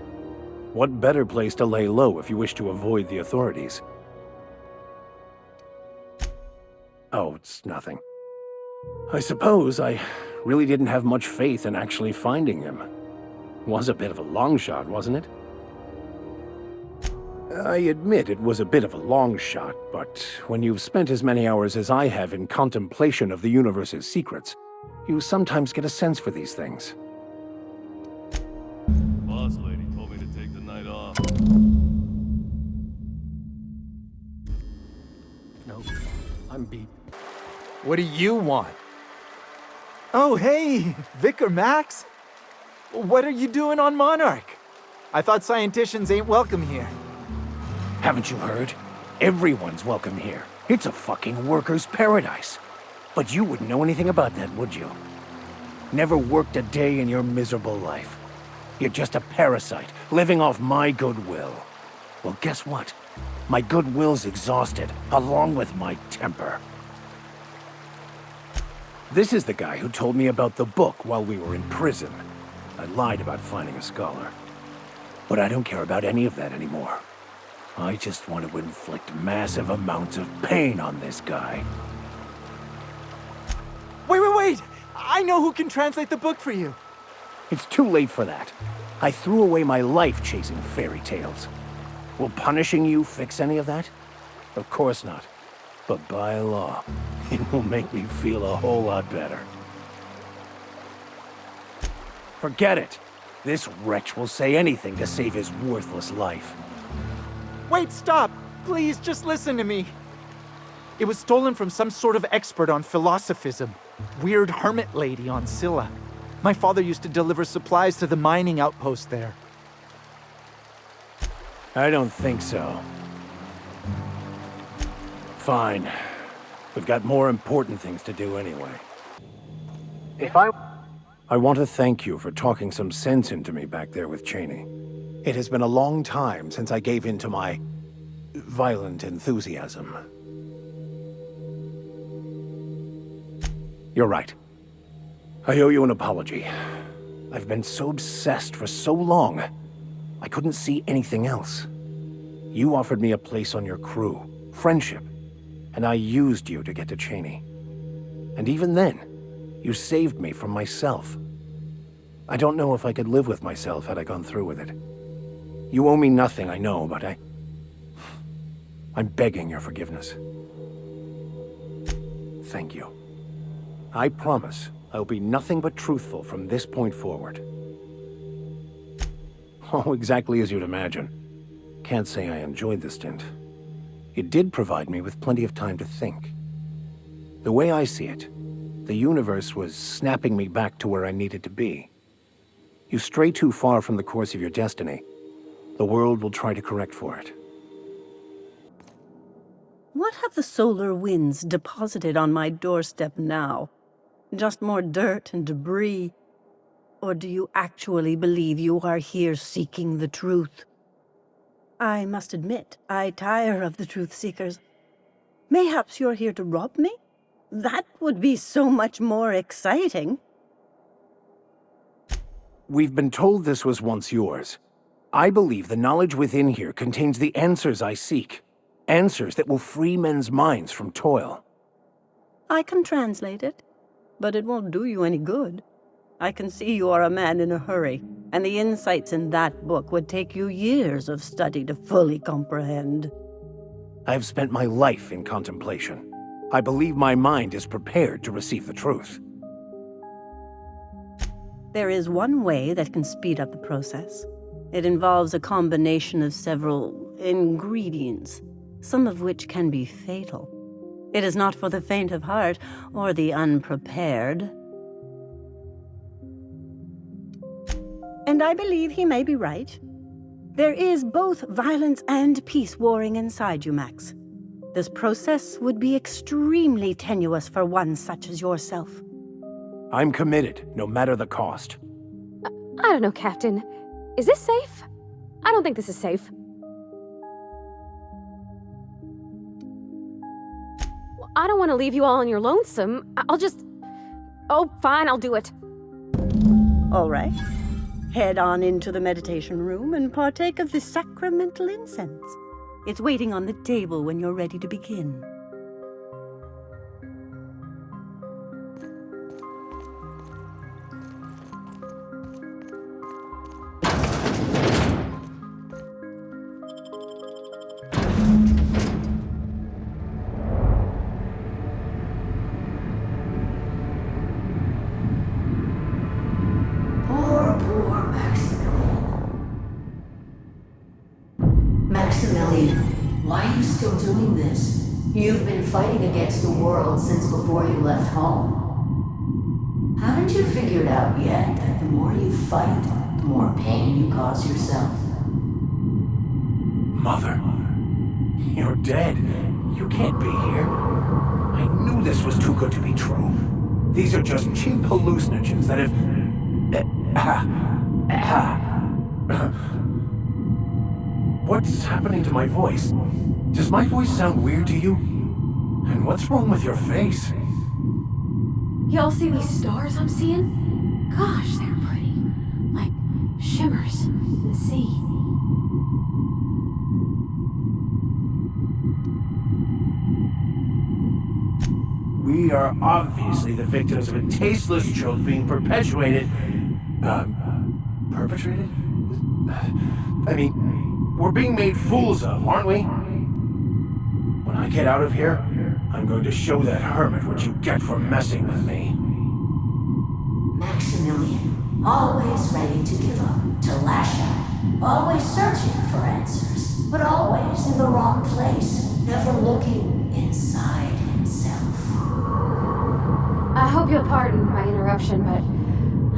Speaker 5: What better place to lay low if you wish to avoid the authorities? Oh, it's nothing. I suppose I really didn't have much faith in actually finding him. Was a bit of a long shot, wasn't it? I admit it was a bit of a long shot, but when you've spent as many hours as I have in contemplation of the universe's secrets, you sometimes get a sense for these things.
Speaker 16: Boss lady told me to take the night off.
Speaker 5: No, I'm beat. What do you want?
Speaker 17: Oh, hey, Vic or Max? What are you doing on Monarch? I thought scienticians ain't welcome here.
Speaker 5: Haven't you heard? Everyone's welcome here. It's a fucking worker's paradise. But you wouldn't know anything about that, would you? Never worked a day in your miserable life. You're just a parasite, living off my goodwill. Well, guess what? My goodwill's exhausted, along with my temper. This is the guy who told me about the book while we were in prison. I lied about finding a scholar. But I don't care about any of that anymore. I just want to inflict massive amounts of pain on this guy.
Speaker 17: Wait! I know who can translate the book for you.
Speaker 5: It's too late for that. I threw away my life chasing fairy tales. Will punishing you fix any of that? Of course not. But by law, it will make me feel a whole lot better. Forget it. This wretch will say anything to save his worthless life.
Speaker 17: Wait, stop! Please, just listen to me. It was stolen from some sort of expert on philosophism. Weird hermit lady on Scylla. My father used to deliver supplies to the mining outpost there.
Speaker 5: I don't think so. Fine. We've got more important things to do anyway. I want to thank you for talking some sense into me back there with Cheney. It has been a long time since I gave in to my violent enthusiasm. You're right. I owe you an apology. I've been so obsessed for so long, I couldn't see anything else. You offered me a place on your crew, friendship, and I used you to get to Cheney. And even then, you saved me from myself. I don't know if I could live with myself had I gone through with it. You owe me nothing, I know, but I'm begging your forgiveness. Thank you. I promise I'll be nothing but truthful from this point forward. Oh, exactly as you'd imagine. Can't say I enjoyed the stint. It did provide me with plenty of time to think. The way I see it, the universe was snapping me back to where I needed to be. You stray too far from the course of your destiny, the world will try to correct for it.
Speaker 18: What have the solar winds deposited on my doorstep now? Just more dirt and debris? Or do you actually believe you are here seeking the truth? I must admit, I tire of the truth seekers. Mayhaps you're here to rob me? That would be so much more exciting.
Speaker 5: We've been told this was once yours. I believe the knowledge within here contains the answers I seek. Answers that will free men's minds from toil.
Speaker 18: I can translate it, but it won't do you any good. I can see you are a man in a hurry, and the insights in that book would take you years of study to fully comprehend.
Speaker 5: I have spent my life in contemplation. I believe my mind is prepared to receive the truth.
Speaker 18: There is one way that can speed up the process. It involves a combination of several ingredients, some of which can be fatal. It is not for the faint of heart or the unprepared. And I believe he may be right. There is both violence and peace warring inside you, Max. This process would be extremely tenuous for one such as yourself.
Speaker 5: I'm committed, no matter the cost.
Speaker 3: I don't know, Captain. Is this safe? I don't think this is safe. I don't want to leave you all on your lonesome. I'll just... Oh, fine, I'll do it.
Speaker 18: All right. Head on into the meditation room and partake of the sacramental incense. It's waiting on the table when you're ready to begin.
Speaker 1: Maximilian, why are you still doing this? You've been fighting against the world since before you left home. Haven't you figured out yet that the more you fight, the more pain you cause yourself?
Speaker 5: Mother, you're dead. You can't be here. I knew this was too good to be true. These are just cheap hallucinogens that have... What's happening to my voice? Does my voice sound weird to you? And what's wrong with your face?
Speaker 1: Y'all see these stars I'm seeing? Gosh, they're pretty. Like shimmers in the sea.
Speaker 5: We are obviously the victims of a tasteless joke being perpetuated. Perpetrated? I mean, we're being made fools of, aren't we? When I get out of here, I'm going to show that hermit what you get for messing with me.
Speaker 1: Maximilian, always ready to give up, to lash out, always searching for answers, but always in the wrong place, never looking inside himself.
Speaker 3: I hope you'll pardon my interruption, but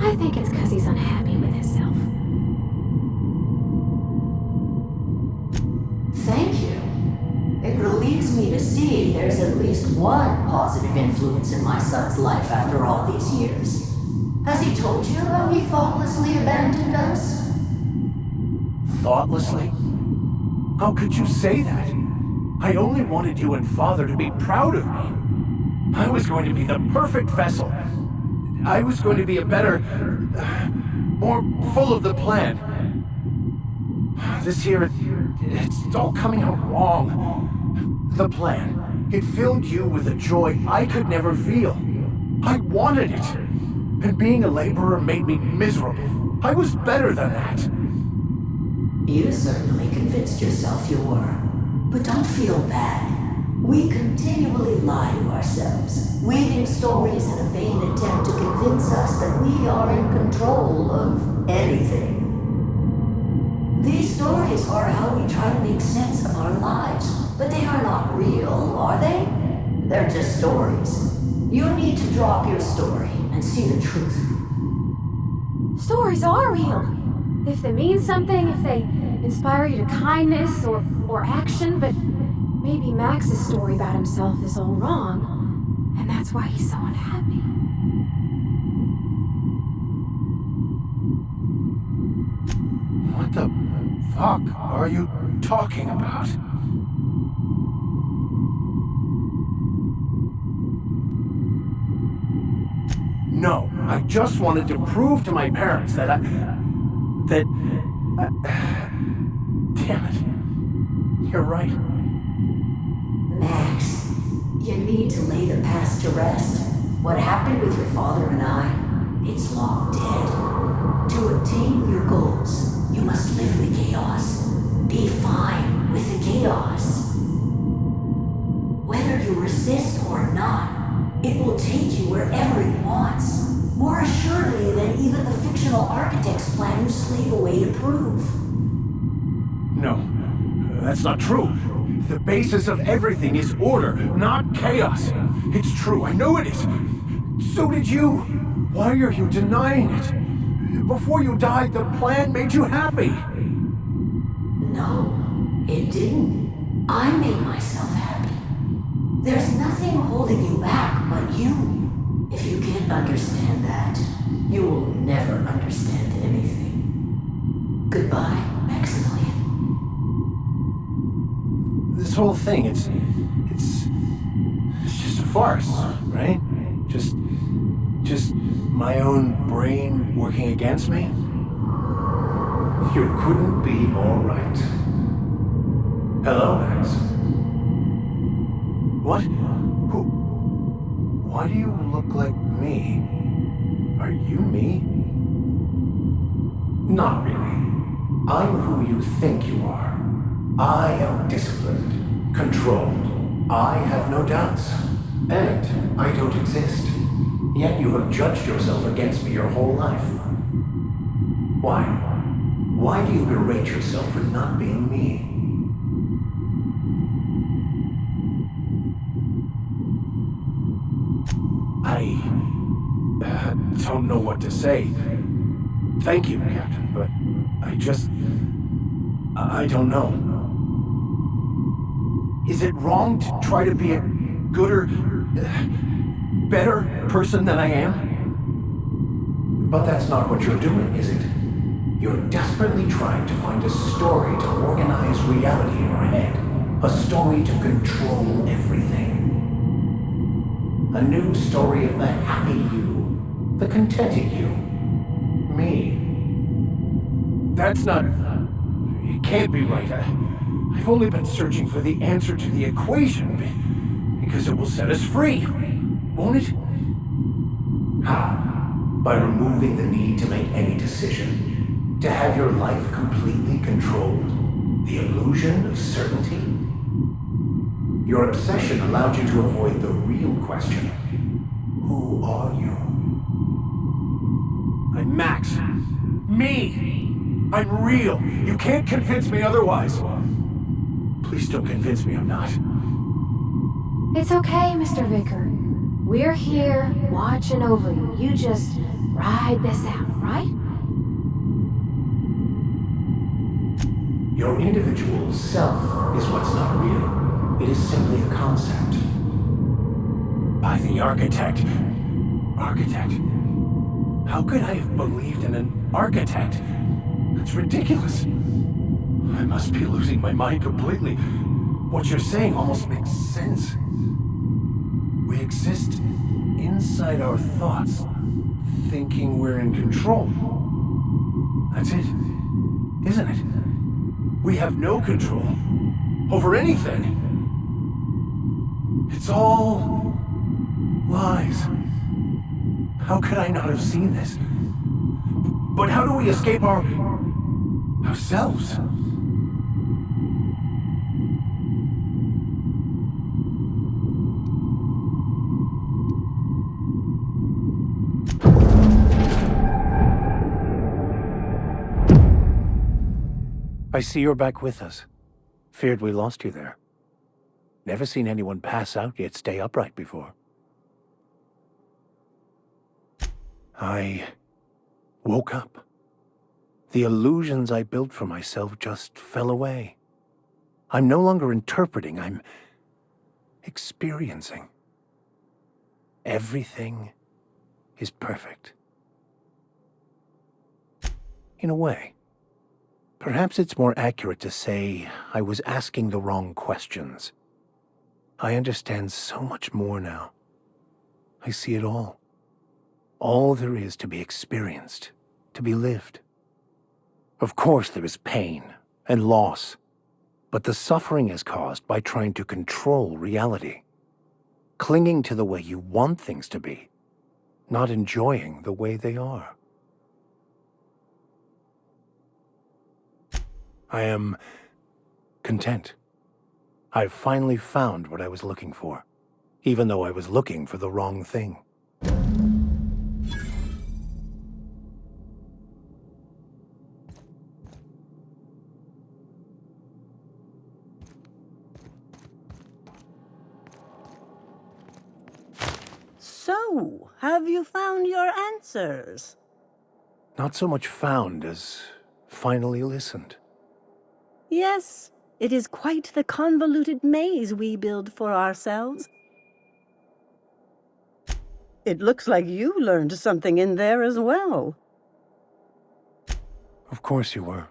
Speaker 3: I think it's because he's unhappy with himself.
Speaker 1: Thank you. It relieves me to see there's at least one positive influence in my son's life after all these years. Has he told you how he thoughtlessly abandoned us?
Speaker 5: Thoughtlessly? How could you say that? I only wanted you and Father to be proud of me. I was going to be the perfect vessel. I was going to be a better, more full of the plan. This year, it's all coming out wrong. The plan, it filled you with a joy I could never feel. I wanted it. And being a laborer made me miserable. I was better than that.
Speaker 1: You certainly convinced yourself you were. But don't feel bad. We continually lie to ourselves, weaving stories in a vain attempt to convince us that we are in control of anything. These stories are how we try to make sense of our lives, but they are not real, are they? They're just stories. You need to drop your story and see the truth.
Speaker 3: Stories are real. If they mean something, if they inspire you to kindness or action, but maybe Max's story about himself is all wrong, and that's why he's so unhappy.
Speaker 5: What the fuck are you talking about? No, I just wanted to prove to my parents that damn it. You're right.
Speaker 1: Max, you need to lay the past to rest. What happened with your father and I, it's long dead. To attain your goals, you must live the chaos. Be fine with the chaos. Whether you resist or not, it will take you wherever it wants. More assuredly than even the fictional architect's plan you slave away to prove.
Speaker 5: No, that's not true. The basis of everything is order, not chaos. It's true, I know it is. So did you. Why are you denying it? Before you died, the plan made you happy.
Speaker 1: No, it didn't. I made myself happy. There's nothing holding you back but you. If you can't understand that, you will never understand anything. Goodbye, Maximilian.
Speaker 5: This whole thing, it's just a farce, right? Just my own brain working against me? You couldn't be more right. Hello, Max. What? Who? Why do you look like me? Are you me? Not really. I'm who you think you are. I am disciplined, controlled. I have no doubts. And I don't exist. Yet you have judged yourself against me your whole life. Why? Why do you berate yourself for not being me? I don't know what to say. Thank you, Captain, but I don't know. Is it wrong to try to be a gooder, better person than I am? But that's not what you're doing, is it? You're desperately trying to find a story to organize reality in your head. A story to control everything. A new story of the happy you, the contented you, me. That's not... It can't be right. I've only been searching for the answer to the equation, because it will set us free. won't it? How? By removing the need to make any decision? To have your life completely controlled? The illusion of certainty? Your obsession allowed you to avoid the real question. Who are you? I'm Max. Me! I'm real. You can't convince me otherwise. Please don't convince me I'm not.
Speaker 3: It's okay, Mr. Vicar. We're here, watching over you. You just ride this out, right?
Speaker 5: Your individual self is what's not real. It is simply a concept. By the architect. Architect? How could I have believed in an architect? That's ridiculous. I must be losing my mind completely. What you're saying almost makes sense. We exist inside our thoughts, thinking we're in control. That's it, isn't it? We have no control over anything. It's all lies. How could I not have seen this? But how do we escape ourselves? I see you're back with us. Feared we lost you there. Never seen anyone pass out yet stay upright before. I woke up. The illusions I built for myself just fell away. I'm no longer interpreting, I'm experiencing. Everything is perfect. In a way. Perhaps it's more accurate to say I was asking the wrong questions. I understand so much more now. I see it all. All there is to be experienced, to be lived. Of course there is pain and loss, but the suffering is caused by trying to control reality, clinging to the way you want things to be, not enjoying the way they are. I am content. I've finally found what I was looking for, even though I was looking for the wrong thing.
Speaker 18: So, have you found your answers?
Speaker 5: Not so much found as finally listened.
Speaker 18: Yes, it is quite the convoluted maze we build for ourselves. It looks like you learned something in there as well.
Speaker 5: Of course you were.